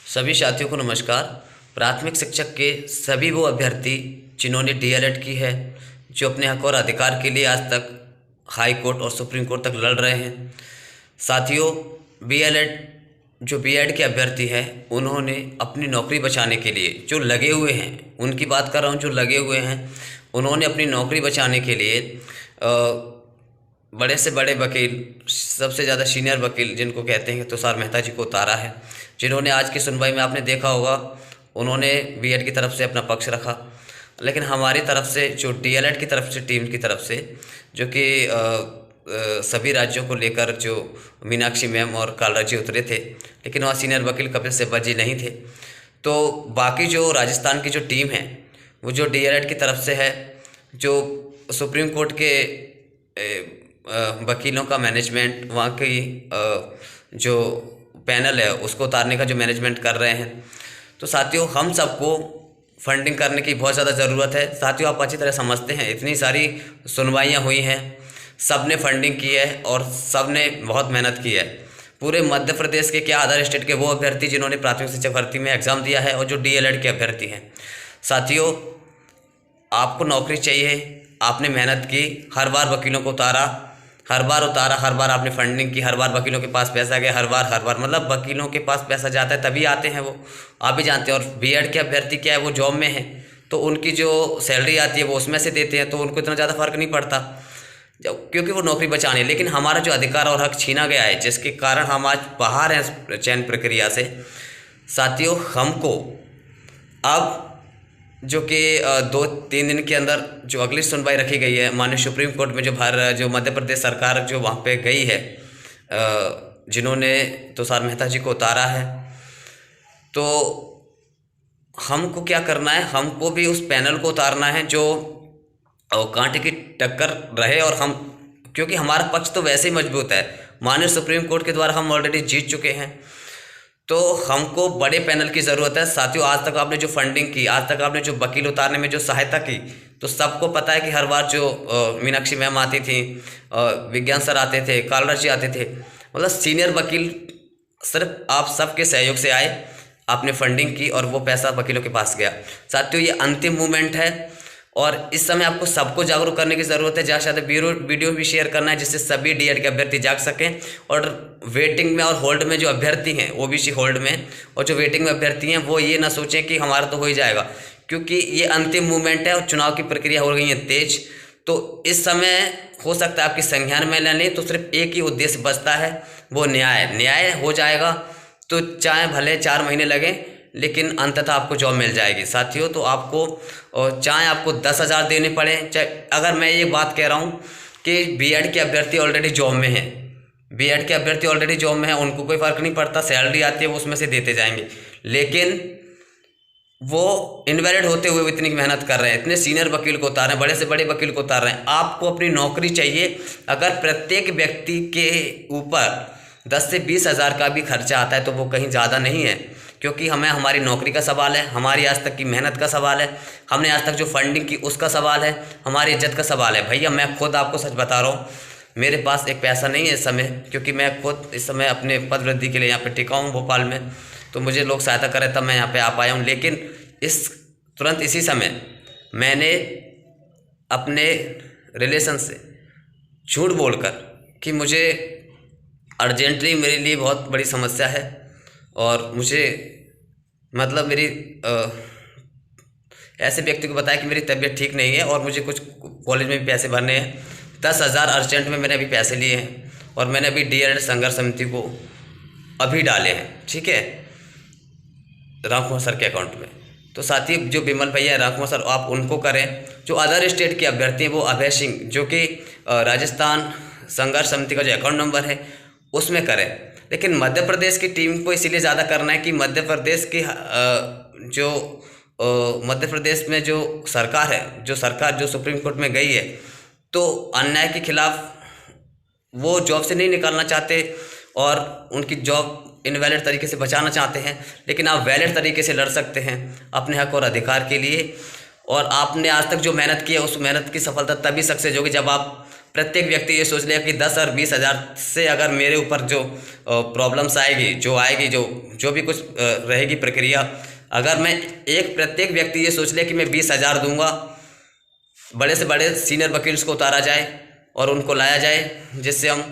सभी साथियों को नमस्कार। प्राथमिक शिक्षक के सभी वो अभ्यर्थी जिन्होंने डीएलएड की है, जो अपने हक और अधिकार के लिए आज तक हाई कोर्ट और सुप्रीम कोर्ट तक लड़ रहे हैं। साथियों, बीएलएड जो बीएड के अभ्यर्थी हैं, उन्होंने अपनी नौकरी बचाने के लिए जो लगे हुए हैं, उनकी बात कर रहा हूँ, जो लगे हुए हैं, उन्होंने अपनी नौकरी बचाने के लिए बड़े से बड़े वकील, सबसे ज़्यादा सीनियर वकील जिनको कहते हैं तुषार मेहता जी को उतारा है, जिन्होंने आज की सुनवाई में आपने देखा होगा उन्होंने बीएड की तरफ से अपना पक्ष रखा। लेकिन हमारी तरफ से जो डीएलएड की तरफ से टीम की तरफ से, जो कि सभी राज्यों को लेकर जो मीनाक्षी मैम और कालरा जी उतरे थे, लेकिन वहाँ सीनियर वकील कपिल सिब्बल जी नहीं थे। तो बाकी जो राजस्थान की जो टीम है, वो जो डीएलएड की तरफ से है, जो सुप्रीम कोर्ट के वकीलों का मैनेजमेंट, वहाँ की जो पैनल है उसको उतारने का जो मैनेजमेंट कर रहे हैं। तो साथियों, हम सबको फंडिंग करने की बहुत ज़्यादा ज़रूरत है। साथियों, आप अच्छी तरह समझते हैं, इतनी सारी सुनवाइयाँ हुई हैं, सब ने फंडिंग की है और सब ने बहुत मेहनत की है। पूरे मध्य प्रदेश के, क्या अदर स्टेट के वो अभ्यर्थी जिन्होंने प्राथमिक शिक्षक भर्ती में एग्ज़ाम दिया है और जो डीएलएड के अभ्यर्थी हैं। साथियों, आपको नौकरी चाहिए, आपने मेहनत की, हर बार वकीलों को उतारा, हर बार आपने फंडिंग की, हर बार वकीलों के पास पैसा गया, हर बार मतलब वकीलों के पास पैसा जाता है तभी आते हैं वो, आप भी जानते हैं। और बीएड के अभ्यर्थी क्या है, वो जॉब में है, तो उनकी जो सैलरी आती है वो उसमें से देते हैं, तो उनको इतना ज़्यादा फर्क नहीं पड़ता, क्योंकि वो नौकरी बचानी है। लेकिन हमारा जो अधिकार और हक छीना गया है, जिसके कारण हम आज बाहर हैं चयन प्रक्रिया से। साथियों, हमको अब जो कि 2-3 दिन के अंदर जो अगली सुनवाई रखी गई है माननीय सुप्रीम कोर्ट में, जो मध्य प्रदेश सरकार जो वहाँ पे गई है, जिन्होंने तुषार मेहता जी को उतारा है, तो हमको क्या करना है, हमको भी उस पैनल को उतारना है जो कांटे की टक्कर रहे। और हम, क्योंकि हमारा पक्ष तो वैसे ही मजबूत है, माननीय सुप्रीम कोर्ट के द्वारा हम ऑलरेडी जीत चुके हैं, तो हमको बड़े पैनल की ज़रूरत है। साथियों, आज तक आपने जो फंडिंग की, आज तक आपने जो वकील उतारने में जो सहायता की, तो सबको पता है कि हर बार जो मीनाक्षी मैम आती थी, विज्ञान सर आते थे, कालरा जी आते थे, मतलब सीनियर वकील सिर्फ आप सबके सहयोग से आए, आपने फंडिंग की और वो पैसा वकीलों के पास गया। साथियों, ये अंतिम मूवमेंट है और इस समय आपको सबको जागरूक करने की ज़रूरत है। ज़्यादा से ज़्यादा वीडियो भी शेयर करना है, जिससे सभी डीएड के अभ्यर्थी जाग सकें। और वेटिंग में और होल्ड में जो अभ्यर्थी हैं, ओबीसी होल्ड में, और जो वेटिंग में अभ्यर्थी हैं, वो ये ना सोचें कि हमारा तो हो ही जाएगा, क्योंकि ये अंतिम मूवमेंट है और चुनाव की प्रक्रिया हो रही है तेज। तो इस समय हो सकता है आपकी संज्ञान में न लें, तो सिर्फ एक ही उद्देश्य बचता है, वो न्याय हो जाएगा। तो चाहे भले 4 महीने लगें, लेकिन अंततः आपको जॉब मिल जाएगी। साथियों, तो आपको चाहे आपको 10,000 देने पड़े, चाहे, अगर मैं ये बात कह रहा हूँ कि बीएड के अभ्यर्थी ऑलरेडी जॉब में हैं, बीएड के अभ्यर्थी ऑलरेडी जॉब में हैं, उनको कोई फ़र्क नहीं पड़ता, सैलरी आती है वो उसमें से देते जाएंगे, लेकिन वो इनवैलिड होते हुए इतनी मेहनत कर रहे हैं, इतने सीनियर वकील को उतार रहे हैं, बड़े से बड़े वकील को उतार रहे हैं। आपको अपनी नौकरी चाहिए। अगर प्रत्येक व्यक्ति के ऊपर 10 से 20 हज़ार का भी खर्चा आता है, तो वो कहीं ज़्यादा नहीं है, क्योंकि हमें हमारी नौकरी का सवाल है, हमारी आज तक की मेहनत का सवाल है, हमने आज तक जो फंडिंग की उसका सवाल है, हमारी इज्जत का सवाल है। भैया, मैं खुद आपको सच बता रहा हूँ, मेरे पास एक पैसा नहीं है इस समय, क्योंकि मैं खुद इस समय अपने पद वृद्धि के लिए यहाँ पे टिका हूँ भोपाल में, तो मुझे लोग सहायता कर रहे तब मैं यहाँ पे आ पाया हूँ। लेकिन तुरंत इसी समय मैंने अपने रिलेशन से झूठ बोलकर कि मुझे अर्जेंटली, मेरे लिए बहुत बड़ी समस्या है और मुझे, मतलब मेरी ऐसे व्यक्ति को बताया कि मेरी तबीयत ठीक नहीं है और मुझे कुछ कॉलेज में भी पैसे भरने हैं, 10,000 अर्जेंट में मैंने अभी पैसे लिए हैं और मैंने अभी डीएलएड संघर्ष समिति को अभी डाले हैं, ठीक है, रामकुमार सर के अकाउंट में। तो साथ ही जो बिमल भैया रामकुमार सर, आप उनको करें। जो अदर स्टेट के अभ्यर्थी हैं, वो अभय सिंह, जो कि राजस्थान संघर्ष समिति का जो अकाउंट नंबर है उसमें करें। लेकिन मध्य प्रदेश की टीम को इसीलिए ज़्यादा करना है कि मध्य प्रदेश की मध्य प्रदेश में जो सरकार है, जो सुप्रीम कोर्ट में गई है, तो अन्याय के खिलाफ वो जॉब से नहीं निकालना चाहते और उनकी जॉब इनवैलिड तरीके से बचाना चाहते हैं। लेकिन आप वैलिड तरीके से लड़ सकते हैं अपने हक और अधिकार के लिए। और आपने आज तक जो मेहनत की है, उस मेहनत की सफलता तभी सक्सेस होगी जब आप प्रत्येक व्यक्ति ये सोच लेगा कि 10 और 20 हज़ार से अगर मेरे ऊपर जो प्रॉब्लम्स आएगी, जो भी कुछ रहेगी प्रक्रिया, अगर मैं प्रत्येक व्यक्ति ये सोच ले कि मैं 20 हज़ार दूँगा, बड़े से बड़े सीनियर वकील्स को उतारा जाए और उनको लाया जाए जिससे हम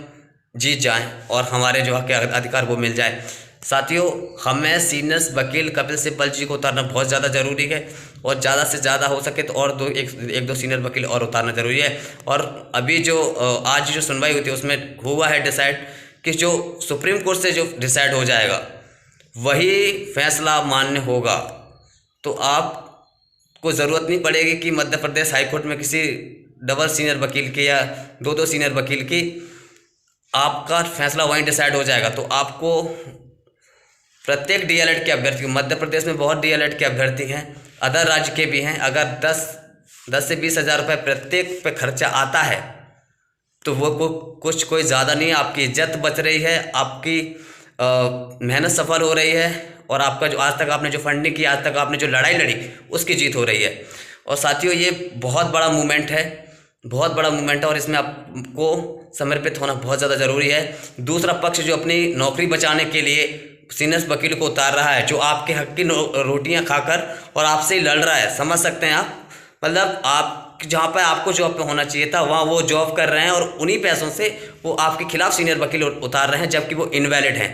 जीत जाएं और हमारे जो हक अधिकार वो मिल जाए। साथियों, हमें सीनियर वकील कपिल सिब्बल जी को उतारना बहुत ज़्यादा ज़रूरी है और ज़्यादा से ज़्यादा हो सके तो और एक दो सीनियर वकील और उतारना ज़रूरी है। और अभी जो आज जो सुनवाई हुई थी उसमें हुआ है डिसाइड कि जो सुप्रीम कोर्ट से जो डिसाइड हो जाएगा वही फैसला मान्य होगा। तो आपको ज़रूरत नहीं पड़ेगी कि मध्य प्रदेश हाईकोर्ट में किसी डबल सीनियर वकील की या दो सीनियर वकील की, आपका फैसला वहीं डिसाइड हो जाएगा। तो आपको प्रत्येक डीएलएड के अभ्यर्थी, मध्य प्रदेश में बहुत डीएलएड के अभ्यर्थी हैं, अदर राज्य के भी हैं, अगर 10 से 20 हज़ार रुपये प्रत्येक पे खर्चा आता है तो वो कोई ज़्यादा नहीं है। आपकी इज्जत बच रही है, आपकी मेहनत सफल हो रही है और आपका जो आज तक आपने जो फंडिंग की, आज तक आपने जो लड़ाई लड़ी, उसकी जीत हो रही है। और साथियों, ये बहुत बड़ा मूवमेंट है, बहुत बड़ा मूवमेंट है और इसमें आपको समर्पित होना बहुत ज़्यादा ज़रूरी है। दूसरा पक्ष जो अपनी नौकरी बचाने के लिए सीनियर वकील को उतार रहा है, जो आपके हक की रोटियां खाकर और आपसे ही लड़ रहा है, समझ सकते हैं आप, मतलब आप जहाँ पर आपको जॉब पे होना चाहिए था वहाँ वो जॉब कर रहे हैं और उन्हीं पैसों से वो आपके खिलाफ सीनियर वकील उतार रहे हैं, जबकि वो इनवैलिड हैं।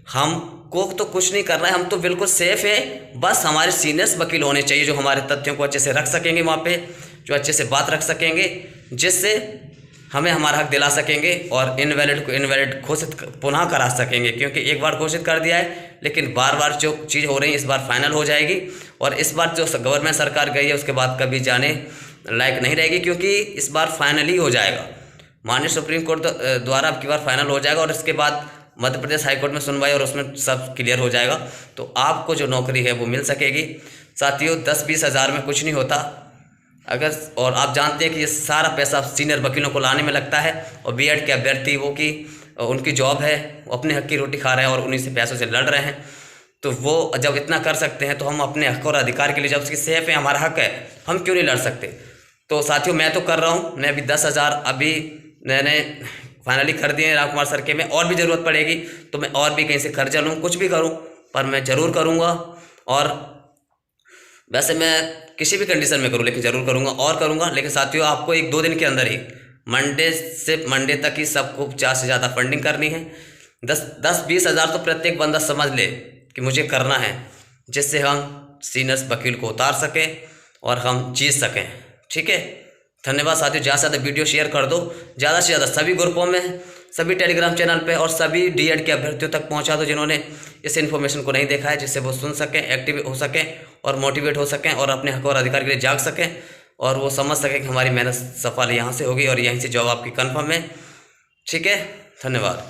हमको तो कुछ नहीं करना है, हम तो बिल्कुल सेफ है। बस हमारे सीनियर वकील होने चाहिए जो हमारे तथ्यों को अच्छे से रख सकेंगे वहाँ पे, जो अच्छे से बात रख सकेंगे, जिससे हमें हमारा हक दिला सकेंगे और इनवैलिड को इनवैलिड घोषित पुनः करा सकेंगे। क्योंकि एक बार घोषित कर दिया है, लेकिन बार बार जो चीज़ हो रही है इस बार फाइनल हो जाएगी और इस बार जो गवर्नमेंट सरकार गई है उसके बाद कभी जाने लायक नहीं रहेगी, क्योंकि इस बार फाइनल ही हो जाएगा। माननीय सुप्रीम कोर्ट द्वारा अब की बार फाइनल हो जाएगा और इसके बाद मध्य प्रदेश हाईकोर्ट में सुनवाई और उसमें सब क्लियर हो जाएगा। तो आपको जो नौकरी है वो मिल सकेगी। साथियों, 10-20 हज़ार में कुछ नहीं होता अगर, और आप जानते हैं कि ये सारा पैसा सीनियर वकीलों को लाने में लगता है और बीएड के अभ्यर्थी वो की उनकी जॉब है, वो अपने हक की रोटी खा रहे हैं और उन्हीं से पैसों से लड़ रहे हैं। तो वो जब इतना कर सकते हैं तो हम अपने हक और अधिकार के लिए, जब उसकी सेफ है, हमारा हक है, हम क्यों नहीं लड़ सकते। तो साथियों, मैं तो कर रहा हूँ, मैं अभी 10 हज़ार अभी मैंने फाइनली कर दिए राम कुमार सर के। में और भी ज़रूरत पड़ेगी तो मैं और भी कहीं से कर्जा लूँ, कुछ भी करूँ, पर मैं ज़रूर करूँगा। और वैसे मैं किसी भी कंडीशन में करूँ लेकिन ज़रूर करूँगा और करूँगा। लेकिन साथियों, आपको 1-2 दिन के अंदर ही मंडे से मंडे तक ही सबको 50 से ज़्यादा फंडिंग करनी है। 10-20 हज़ार तो प्रत्येक बंदा समझ ले कि मुझे करना है, जिससे हम सीनियर वकील को उतार सकें और हम जीत सकें। ठीक है, धन्यवाद साथियों। ज़्यादा से ज़्यादा वीडियो शेयर कर दो, ज़्यादा से ज़्यादा सभी ग्रुपों में, सभी टेलीग्राम चैनल पे और सभी डीएड के अभ्यर्थियों तक पहुंचा दो जिन्होंने इस इन्फॉर्मेशन को नहीं देखा है, जिससे वो सुन सकें, एक्टिव हो सकें और मोटिवेट हो सकें और अपने हक और अधिकार के लिए जाग सकें और वो समझ सकें कि हमारी मेहनत सफल यहाँ से होगी और यहीं से जॉब आपकी कन्फर्म है। ठीक है, धन्यवाद।